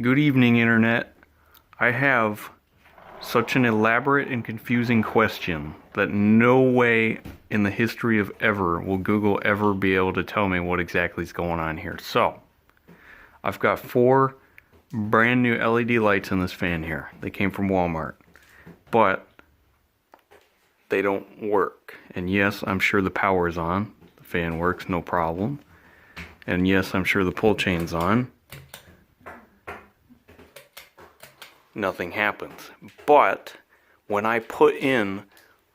Good evening, Internet. I have such an elaborate and confusing question that no way in the history of ever will Google ever be able to tell me what exactly is going on here. So, I've got 4 brand new LED lights in this fan here. They came from Walmart. But they don't work. And yes, I'm sure the power is on. The fan works, no problem. And yes, I'm sure the pull chain's on. Nothing happens. But when I put in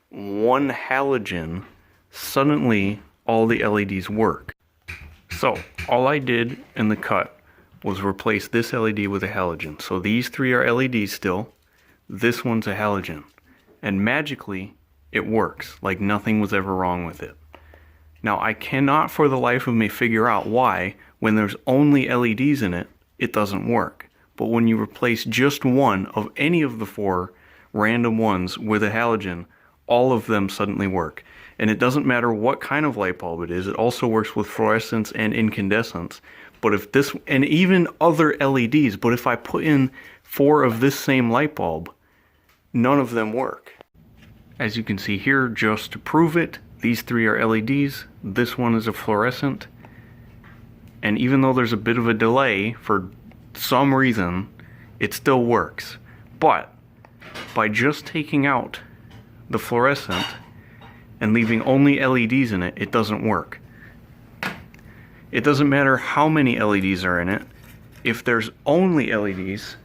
one halogen, suddenly all the LEDs work. So all I did in the cut was replace this LED with a halogen. So these 3 are LEDs still. This one's a halogen. And magically, it works. Like nothing was ever wrong with it. Now I cannot for the life of me figure out why, when there's only LEDs in it, it doesn't work. But when you replace just one of any of the 4 random ones with a halogen, all of them suddenly work. And it doesn't matter what kind of light bulb it is, it also works with fluorescence and incandescence. But if this, and even other LEDs, but if I put in 4 of this same light bulb, none of them work. As you can see here, just to prove it, these 3 are LEDs, this one is a fluorescent, and even though there's a bit of a delay for some reason, it still works. But by just taking out the fluorescent and leaving only LEDs in it, it doesn't work. It doesn't matter how many LEDs are in it. If there's only LEDs,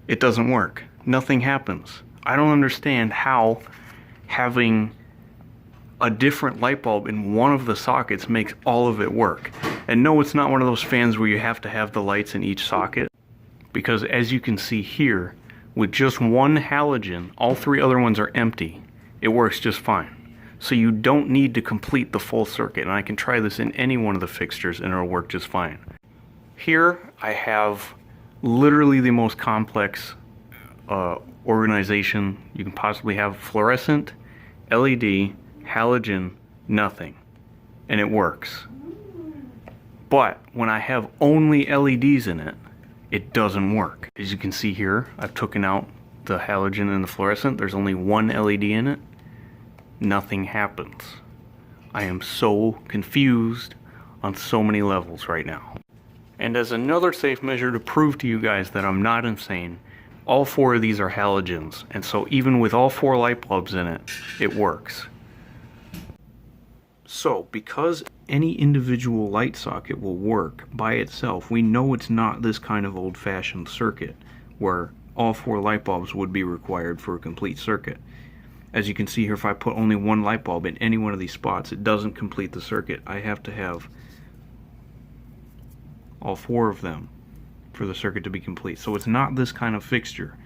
it doesn't work. Nothing happens. I don't understand how having a different light bulb in one of the sockets makes all of it work. And no, it's not one of those fans where you have to have the lights in each socket, because as you can see here, with just one halogen, all 3 other ones are empty. It works just fine. So you don't need to complete the full circuit, and I can try this in any one of the fixtures and it'll work just fine. Here I have literally the most complex organization you can possibly have. Fluorescent, LED, halogen, nothing. And it works. But when I have only LEDs in it, it doesn't work. As you can see here, I've taken out the halogen and the fluorescent. There's only one LED in it. Nothing happens. I am so confused on so many levels right now. And as another safe measure to prove to you guys that I'm not insane, all 4 of these are halogens. And so even with all 4 light bulbs in it, it works. So, because any individual light socket will work by itself, we know it's not this kind of old-fashioned circuit where all 4 light bulbs would be required for a complete circuit. As you can see here, if I put only one light bulb in any one of these spots, it doesn't complete the circuit. I have to have all 4 of them for the circuit to be complete. So it's not this kind of fixture.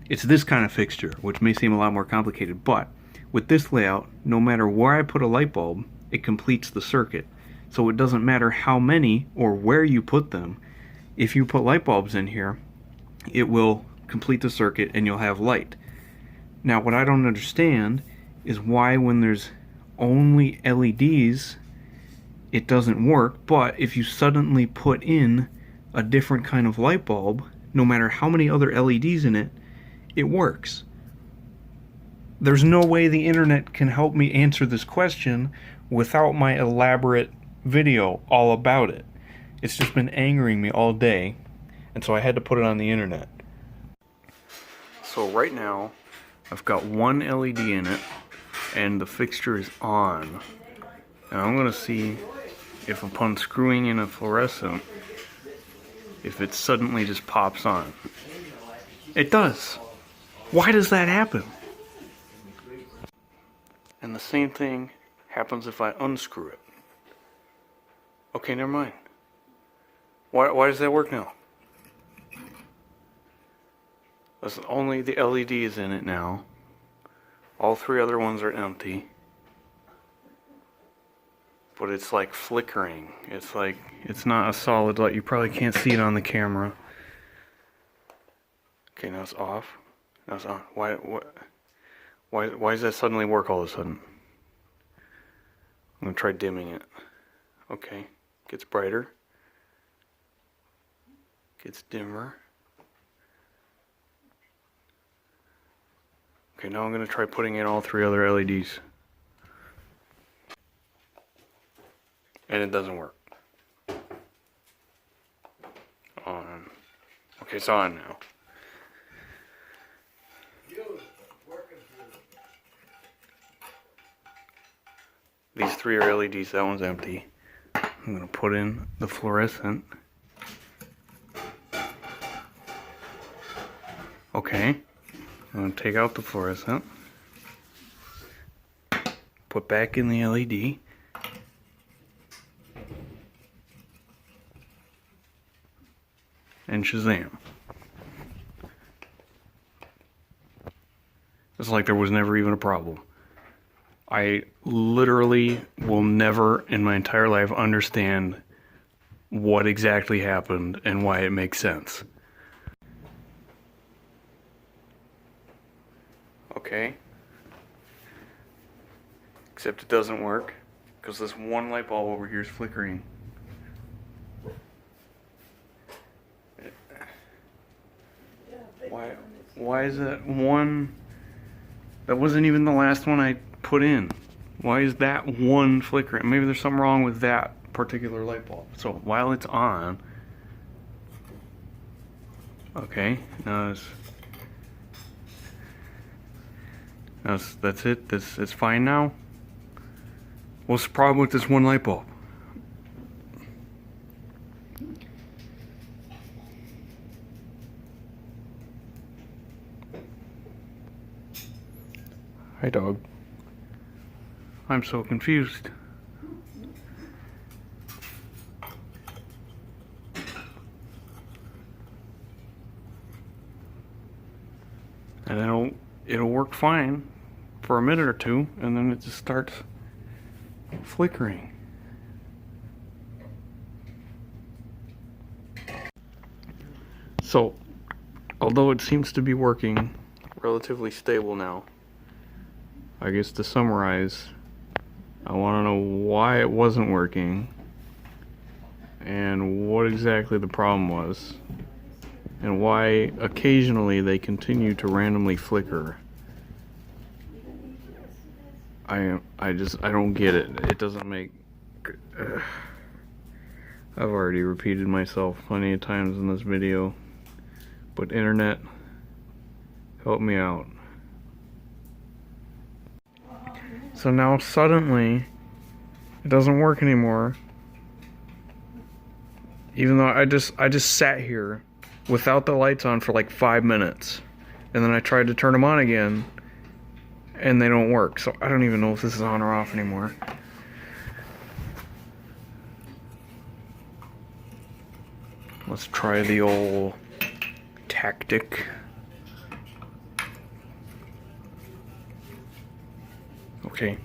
It's this kind of fixture, which may seem a lot more complicated, but with this layout, no matter where I put a light bulb, it completes the circuit. So it doesn't matter how many or where you put them. If you put light bulbs in here, it will complete the circuit and you'll have light. Now what I don't understand is why when there's only LEDs, it doesn't work, but if you suddenly put in a different kind of light bulb, no matter how many other LEDs in it, it works. There's no way the internet can help me answer this question without my elaborate video all about it. It's just been angering me all day, and so I had to put it on the internet. So right now, I've got one LED in it, and the fixture is on. And I'm gonna see if upon screwing in a fluorescent, if it suddenly just pops on. It does. Why does that happen? And the same thing happens if I unscrew it. Okay, never mind. Why does that work now? That's only the LEDs in it now. All 3 other ones are empty. But it's like flickering. It's like, it's not a solid light. You probably can't see it on the camera. Okay, now it's off. Now it's on. Why does that suddenly work all of a sudden? I'm going to try dimming it. Okay, gets brighter. gets dimmer. Okay, now I'm going to try putting in all 3 other LEDs. And it doesn't work. On. Okay, it's on now. These 3 are LEDs, that one's empty. I'm going to put in the fluorescent. Okay, I'm going to take out the fluorescent. Put back in the LED. And Shazam. It's like there was never even a problem. I literally will never in my entire life understand what exactly happened and why it makes sense. Okay. Except it doesn't work because this one light bulb over here is flickering. Why is that one? That wasn't even the last one I put in. Why is that one flickering? Maybe there's something wrong with that particular light bulb. So while it's on, okay, now that's it. It's fine now. What's the problem with this one light bulb? Hi, dog. I'm so confused. And it'll work fine for a minute or two, and then it just starts flickering. So, although it seems to be working relatively stable now, I guess to summarize, I want to know why it wasn't working and what exactly the problem was and why occasionally they continue to randomly flicker. I don't get it. It doesn't make... I've already repeated myself plenty of times in this video, but internet, help me out. So now suddenly it doesn't work anymore, even though I just sat here without the lights on for like 5 minutes, and then I tried to turn them on again and they don't work. So I don't even know if this is on or off anymore. Let's try the old tactic. Okay.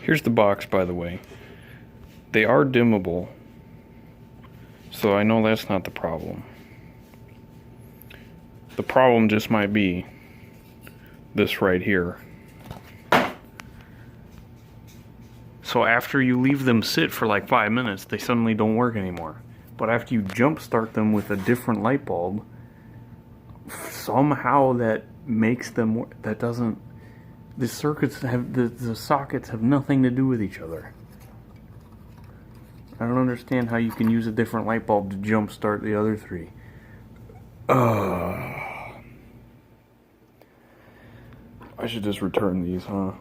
Here's the box, by the way. They are dimmable, so I know that's not the problem. The problem just might be this right here. So after you leave them sit for like 5 minutes, they suddenly don't work anymore. But after you jump start them with a different light bulb, somehow that makes them, that doesn't, the circuits have, the sockets have nothing to do with each other. I don't understand how you can use a different light bulb to jump start the other 3. I should just return these, huh?